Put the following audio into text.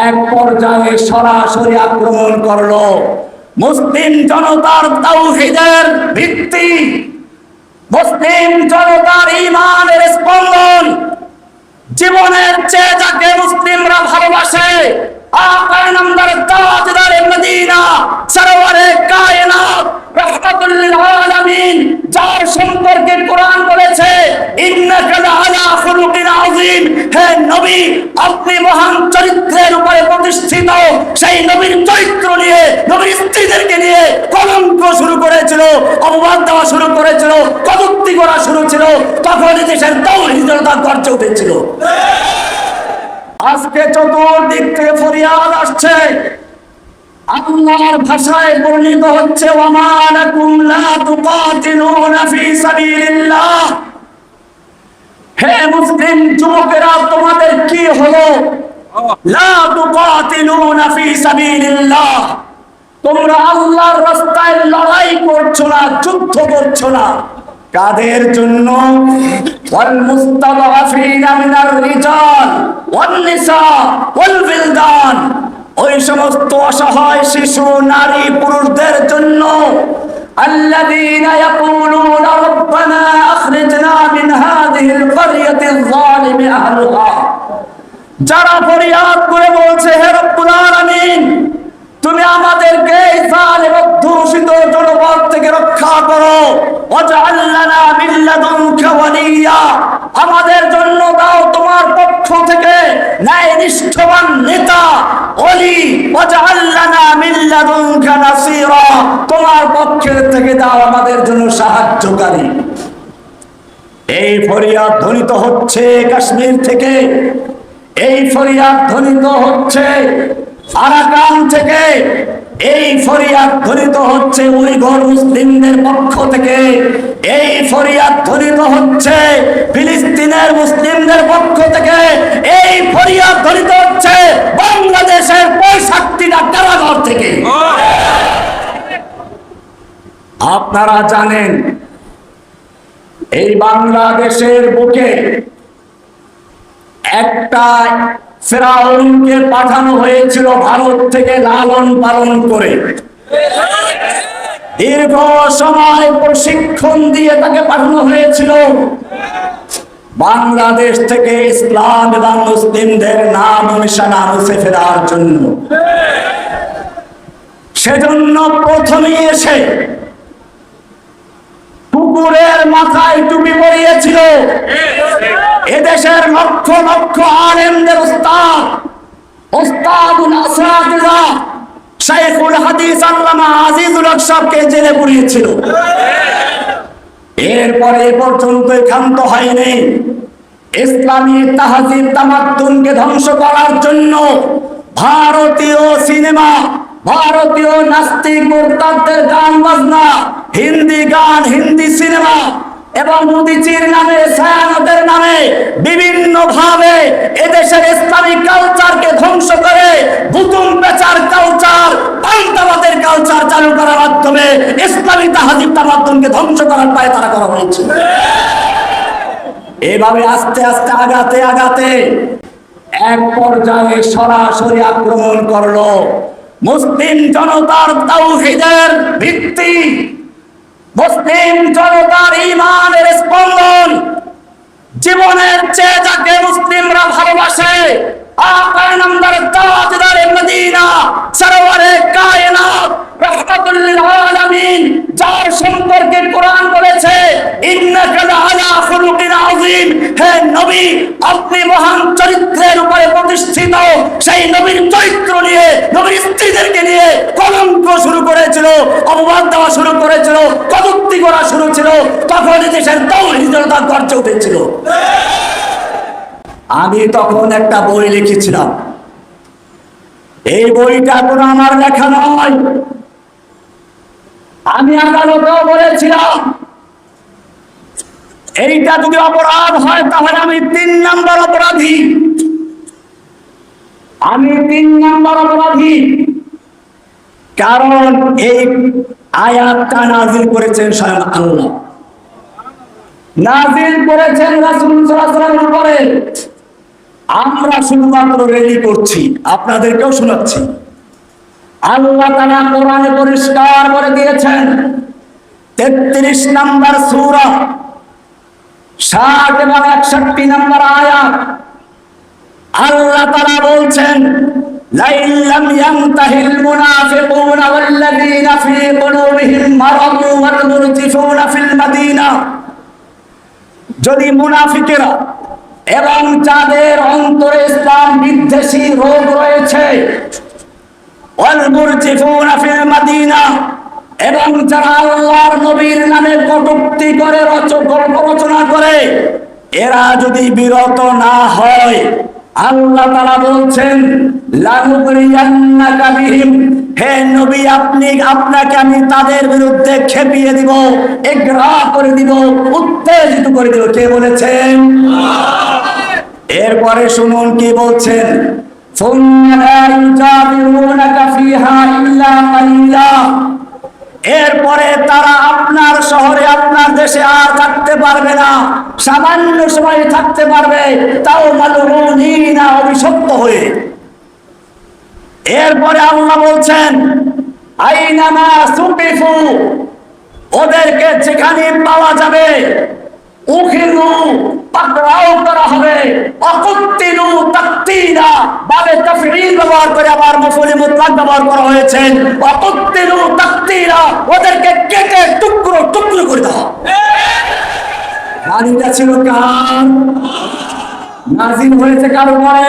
এক পর্যায়ে সরাসরি আক্রমণ করলো মুসলিম জনতার তাওহীদের ভিত্তি, মুসলিম জনতার ঈমানের স্পন্দন, জীবনের চেয়ে যাকে মুসলিমরা ভালোবাসে, আকা নামদার তাজদার মদিনা সরওয়ারে কায়নাত রাহমাতুল লিল আলামিন, যার সম্পর্কে কোরআন বলেছে ইন্নাকা লাআলা খুলুকিন আযীম, হে নবী আপনি মহান চরিত্রের উপরে প্রতিষ্ঠিত। সেই নবীর চরিত্র নিয়ে, নবীর স্ত্রীদেরকে নিয়ে কলঙ্ক শুরু করেছিল, অপবাদ দেওয়া শুরু করেছিল, কটূক্তি করা শুরু ছিল। তখন দেশের তাওহীদ জনতা গর্জে উঠেছিল। আজকে চতুর্দিক থেকে ফরিয়াদ আসছে, আল্লাহর ভাষায় বর্ণিত হচ্ছে ওয়ামা লাকুম লা তুকাতিলুনা ফি সাবিলিল্লাহ, হে মুসলিম যুবকেরা তোমাদের কি হলো? লা তুকাতিলুনা ফি সাবিলিল্লাহ, তোমরা আল্লাহর রাস্তায় লড়াই করছো না, যুদ্ধ করছো না। কাদের জন্য? ওয়াল মুস্তাদআফিনা মিনার রিজাল ওয়ান নিসা ওয়াল বিলদান, ওই সমস্ত অসহায় শিশু, নারী, পুরুষদের জন্য। আল্লাযীনা ইয়াকুলুনা রাব্বানা আখরিজনা মিন হাযিহিল ক্বরিয়াতিল যালিমি আহলুহা, যারা ফরিয়াদ করে বলছে হে রব্বুল আলামিন তুমি আমাদেরকে এই জালিম দূষিত জনপদ থেকে রক্ষা করো। ওয়াজআল লানা মিন লাদুনকা ওয়ালিয়্যা, আমাদের জন্য দাও তোমার পক্ষ থেকে ন্যায়নিষ্ঠবান নেতা, ওলি। ওয়াজআল লানা মিন লাদুনকা নাসীরা, তোমার পক্ষ থেকে দাও আমাদের জন্য সাহায্যকারী। এই ফরিয়াদ ধ্বনিত হচ্ছে কাশ্মীর থেকে, এই ফরিয়াদ ধ্বনিত হচ্ছে আরাকান থেকে, এই ফরিয়াদ ধ্বনিত হচ্ছে উইঘুর মুসলিমদের পক্ষ থেকে, এই ফরিয়াদ ধ্বনিত হচ্ছে ফিলিস্তিনের মুসলিমদের পক্ষ থেকে, এই ফরিয়াদ ধ্বনিত হচ্ছে বাংলাদেশের 65টা কারাগার থেকে। আপনারা জানেন এই বাংলাদেশের বুকে একটা ফেরাউনকে পাঠানো হয়েছিল ভারত থেকে লালন পালন করে, দীর্ঘ সময় প্রশিক্ষণ দিয়ে তাকে পাঠানো হয়েছিল বাংলাদেশ থেকে ইসলাম এবং মুসলিমদের নাম নিশানা মুছে ফেলার জন্য। সেজন্য প্রথমেই এসে কুকুরের মাথায় টুপি পরিয়েছিল এদেশের লক্ষ লক্ষ আলেমদের ওস্তাদুল আসাতিজা শাইখুল হাদিস আল্লামা আজিজুল হক সাহেবকে জেলে পুরিয়েছিল। এরপরে পর্যন্ত ক্ষান্ত হয়নি, ইসলামী তাহজিব তামাদ্দুনকে ধ্বংস করার জন্য ভারতীয় সিনেমা, ভারতীয় নাস্তিক মুরতাদদের গান বাজনা, হিন্দি গান, হিন্দি সিনেমা এবং মুদিচির নামে, ছায়ানটের নামে বিভিন্ন ভাবে এদেশের ইসলামিক কালচারকে ধ্বংস করে বুতুম বেচার কালচার, পাল্টাবাদের কালচার চালু করার মাধ্যমে ইসলামী তাহজিব তামাদ্দুনকে ধ্বংস করার পায় তারা করা হয়েছে। এভাবে আস্তে আস্তে আগাতে আগাতে এক পর্যায়ে সরাসরি আক্রমণ করলো মুসলিম জনতার তাওহীদের ভিত্তি, মুসলিম জনতার ঈমানের স্পন্দন, জীবনের চেয়ে যাকে মুসলিমরা ভালোবাসে, আকা নামদার তাজদার মদিনা সরওয়ারে কায়নাত রাহমাতুল লিল আলামিন, যার সম্পর্কে কোরআন বলেছে ইন্নাকা লাআলা খুলুকিন আযীম, হে নবী আপনি মহান চরিত্রের উপরে প্রতিষ্ঠিত। সেই নবীর চরিত্র নিয়ে, নবীর স্ত্রীদেরকে নিয়ে কলঙ্ক শুরু করেছিল, অপবাদ দেওয়া শুরু করেছিল, কটূক্তি করা শুরু ছিল। তখন দেশের তাওহীদ জনতা গর্জে উঠেছিল। আমি তখন একটা বই লিখেছিলাম, এই বইটা কোনো আমার লেখা নয়। আমি আদালতেও বলেছিলাম এইটা যদি অপরাধ হয় তাহলে আমি 3 নম্বর অপরাধী, আমি 3 নম্বর অপরাধী। কারণ এই আয়াতটা নাযিল করেছেন স্বয়ং আল্লাহ, নাযিল করেছেন রাসূল সাল্লাল্লাহু আলাইহি ওয়াসাল্লামের উপরে। আমরা শুধুমাত্র রেডি করছি, আপনাদেরকেও শোনাচ্ছি। আল্লাহ তাআলা কোরআনে পরিষ্কার করে দিয়েছেন, 33 নম্বর সূরা 60 এবং 61 নম্বর আয়াত। আল্লাহ তাআলা বলছেন, লাইন লাম ইয়ানতাহিল মুনাফিকুনা ওয়াল্লাযীনা ফী কুলুবিহিম মারাদু ওয়াল মুরজিফুনা ফিল মাদিনা, যদি মুনাফিকেরা এবং যাদের অন্তরে ইসলাম বিদ্বেষী রোগ রয়েছে, ওয়াল মুরজিফুনা ফিল মাদিনা, এবং যারা আল্লাহর নবীর নামে কটূক্তি করে গল্প রচনা করে, এরা যদি বিরত না হয়, আল্লাহ তাআলা বলছেন, লানুগরিয়ান্নাকা বিহিম, হে নবী আপনাকে আমি তাদের বিরুদ্ধে খেপিয়ে দিব, ইগরা করে দিব, উত্তেজিত করে দিব। কে বলেছেন? এরপরে শুনুন কি বলছেন, সুম্মা লা ইউজাবিরুনাকা ফিহা ইল্লা কালিলা, এরপরে তারা আপনার শহরে আপনার দেশে আর থাকতে পারবে না, সামান্য সময় থাকতে পারবে, তাও মালউনিনা, অভিশপ্ত হয়ে। এরপরে আল্লাহ বলছেন, আইনামা সুকিফু, ওদেরকে যেখানে পাওয়া যাবে, উখিযু, পাকড়াও করা হবে, অকুতিলু তাকতীলা, বাবে তাফঈল ব্যবহার করে আবার মাফউল মুতলাক ব্যবহার করা হয়েছে, অকুতিলু তাকতীলা, ওদেরকে কেটে টুকরো টুকরো করে দাও। গালিটা ছিল কার? নাযিল হয়েছে কার উপরে?